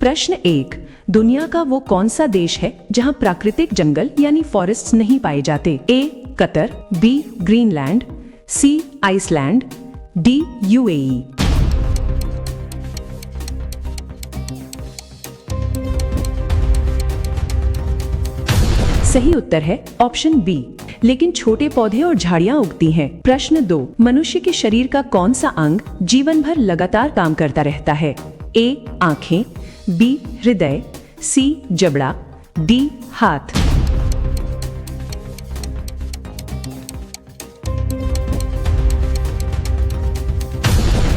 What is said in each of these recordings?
प्रश्न 1। दुनिया का वो कौन सा देश है जहां प्राकृतिक जंगल यानी फॉरेस्ट्स नहीं पाए जाते? A. Qatar, B. Greenland, C. Iceland, D. UAE. सही उत्तर है ऑप्शन बी। लेकिन छोटे पौधे और झाड़ियां उगती हैं। प्रश्न 2। मनुष्य के शरीर का कौन सा अंग जीवन भर लगातार काम करता रहता है? ए. आंखें, बी. हृदय, सी. जबड़ा, डी. हाथ।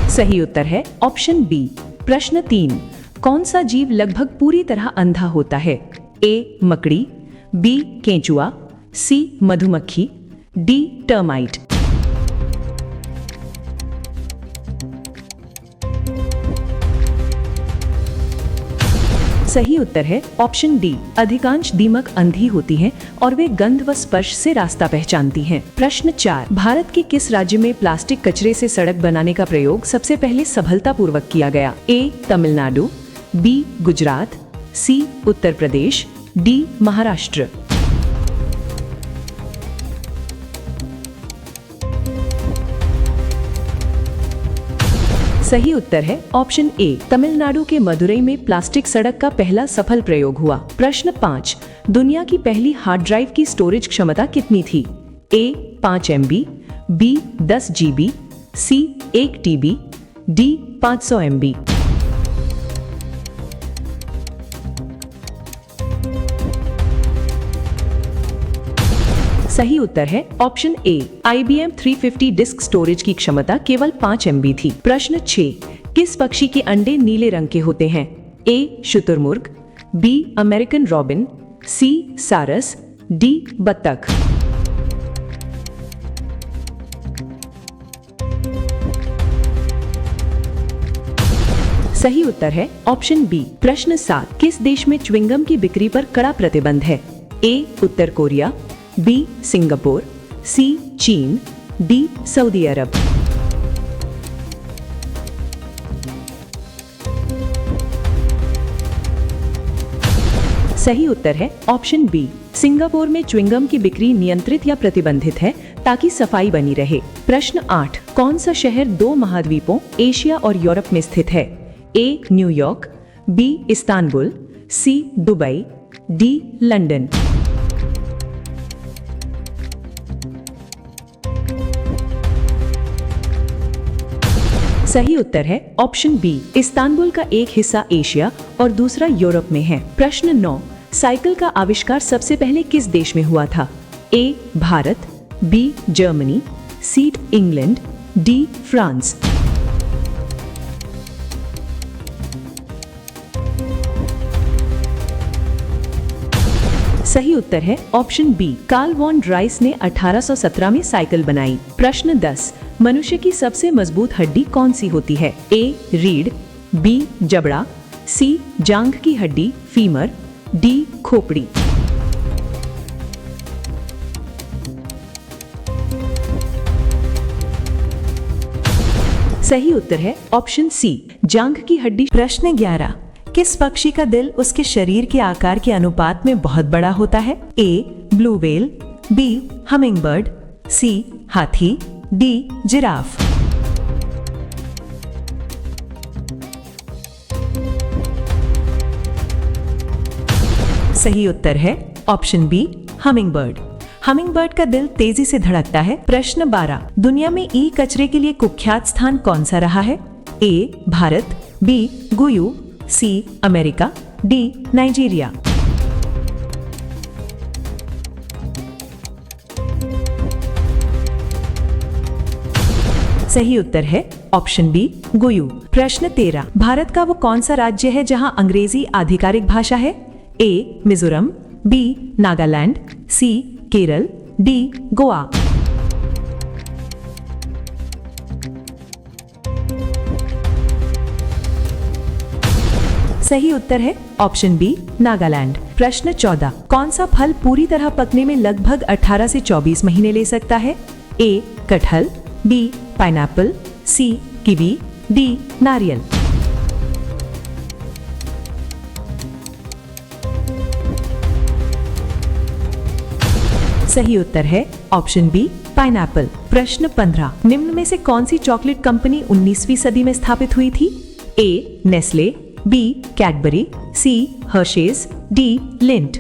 सही उत्तर है ऑप्शन बी। प्रश्न 3। कौन सा जीव लगभग पूरी तरह अंधा होता है? ए. मकड़ी, बी. केंचुआ, सी. मधुमक्खी, डी. टर्माइट। सही उत्तर है ऑप्शन डी। अधिकांश दीमक अंधी होती हैं और वे गंध व स्पर्श से रास्ता पहचानती हैं। प्रश्न 4। भारत के किस राज्य में प्लास्टिक कचरे से सड़क बनाने का प्रयोग सबसे पहले सफलतापूर्वक किया गया? ए. तमिलनाडु, बी. गुजरात, सी. उत्तर प्रदेश, डी. महाराष्ट्र। सही उत्तर है ऑप्शन ए। तमिलनाडु के मदुरई में प्लास्टिक सड़क का पहला सफल प्रयोग हुआ। प्रश्न 5। दुनिया की पहली हार्ड ड्राइव की स्टोरेज क्षमता कितनी थी? ए. 5 MB, बी. 10 GB, सी. 1 TB, डी. 500 MB। सही उत्तर है option A. IBM 350 disk storage की क्षमता केवल 5 MB थी। प्रश्न 6। किस पक्षी के अंडे नीले रंग के होते हैं? ए. शुतुरमुर्ग, बी. अमेरिकन रॉबिन, सी. सारस, डी. बत्तख। सही उत्तर है ऑप्शन बी। प्रश्न 7। किस देश में च्युइंगम की बिक्री पर कड़ा प्रतिबंध है? ए. उत्तर कोरिया, बी. सिंगापुर, सी. चीन, डी. सऊदी अरब। सही उत्तर है ऑप्शन बी। सिंगापुर में च्युइंगम की बिक्री नियंत्रित या प्रतिबंधित है ताकि सफाई बनी रहे। प्रश्न 8। कौन सा शहर 2 महाद्वीपों एशिया और यूरोप में स्थित है? A. New York, B. Istanbul, C. Dubai, D. London. सही उत्तर है ऑप्शन बी। इस्तांबुल का एक हिस्सा एशिया और दूसरा यूरोप में है। प्रश्न 9। साइकिल का आविष्कार सबसे पहले किस देश में हुआ था? A. Bharat, B. Germany, C. England, D. France. सही उत्तर है option B. Karl von Drais ने 1817 में साइकिल बनाई। प्रश्न 10। मनुष्य की सबसे मजबूत हड्डी कौन सी होती है? ए. रीढ़, बी. जबड़ा, सी. जांघ की हड्डी फीमर, डी. खोपड़ी। सही उत्तर है ऑप्शन सी, जांघ की हड्डी। प्रश्न 11। किस पक्षी का दिल उसके शरीर के आकार के अनुपात में बहुत बड़ा होता है? A. Blue whale, B. Hummingbird, C. हाथी, डी. जिराफ। सही उत्तर है ऑप्शन बी, हमिंगबर्ड। हमिंगबर्ड का दिल तेजी से धड़कता है। प्रश्न 12। दुनिया में ई कचरे के लिए कुख्यात स्थान कौन सा रहा है? ए. भारत, बी. गुयु, सी. America, D. नाइजीरिया। सही उत्तर है ऑप्शन बी, गुयु। प्रश्न 13। भारत का वो कौन सा राज्य है जहां अंग्रेजी आधिकारिक भाषा है? ए. मिजोरम, बी. नागालैंड, सी. केरल, डी. गोवा। सही उत्तर है ऑप्शन बी, नागालैंड। प्रश्न 14। कौन सा फल पूरी तरह पकने में लगभग 18 से 24 महीने ले सकता है? ए. कटहल, B. Pineapple, C. Kiwi, D. नारियल। सही उत्तर है ऑप्शन बी पाइनएप्पल। प्रश्न 15, निम्न में से कौन सी चॉकलेट कंपनी 19वीं सदी में स्थापित हुई थी? ए नेस्ले, बी कैडबरी, सी हर्शेज, डी लिंट।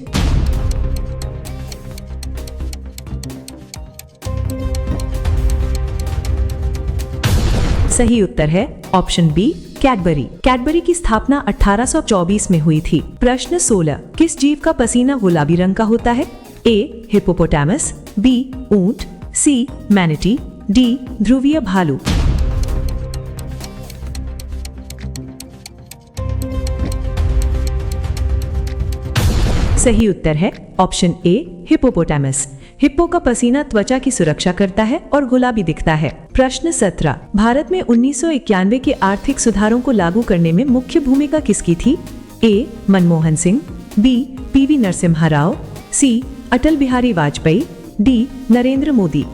सही उत्तर है ऑप्शन बी कैडबरी। कैडबरी की स्थापना 1824 में हुई थी। प्रश्न 16, किस जीव का पसीना गुलाबी रंग का होता है? ए हिप्पोपोटामस, बी ऊंट, सी मैनिटी, डी ध्रुवीय भालू। सही उत्तर है ऑप्शन ए हिप्पोपोटामस। हिप्पो का पसीना त्वचा की सुरक्षा करता है और गुलाबी दिखता है। प्रश्न 17, भारत में 1991 के आर्थिक सुधारों को लागू करने में मुख्य भूमिका किसकी थी? ए मनमोहन सिंह, बी पीवी नरसिम्हा राव, सी अटल बिहारी वाजपेयी, डी नरेंद्र मोदी।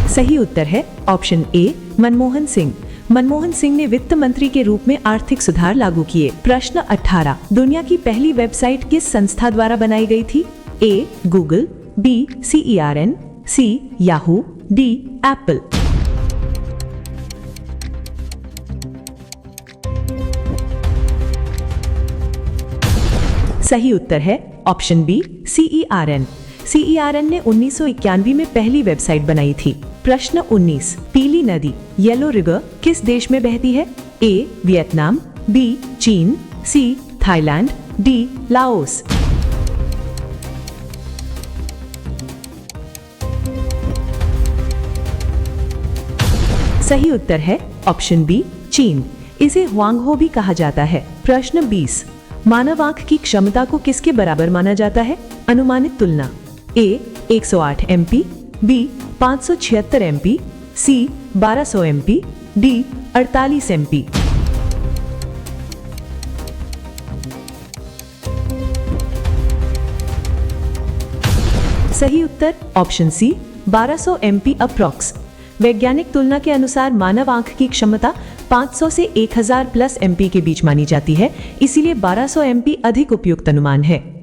सही उत्तर है ऑप्शन ए मनमोहन सिंह। मनमोहन सिंह ने वित्त मंत्री के रूप में आर्थिक सुधार लागू किए। प्रश्न 18, दुनिया की पहली वेबसाइट किस संस्था द्वारा बनाई गई थी? ए गूगल, बी CERN, सी याहू, डी एप्पल। सही उत्तर है ऑप्शन बी CERN। CERN ने 1991 में पहली वेबसाइट बनाई थी। प्रश्न 19, पीली नदी येलो रिवर किस देश में बहती है? ए वियतनाम, बी चीन, सी थाईलैंड, डी लाओस। सही उत्तर है ऑप्शन बी चीन। इसे हुआंगहो भी कहा जाता है। प्रश्न 20, मानव आंख की क्षमता को किसके बराबर माना जाता है? अनुमानित तुलना। ए 108 MP, बी 576 MP, सी 1200 MP, डी 48 MP। सही उत्तर ऑप्शन सी 1200 MP अप्रॉक्स। वैज्ञानिक तुलना के अनुसार मानव आंख की क्षमता 500 से 1000 प्लस MP के बीच मानी जाती है, इसीलिए 1200 MP अधिक उपयुक्त अनुमान है।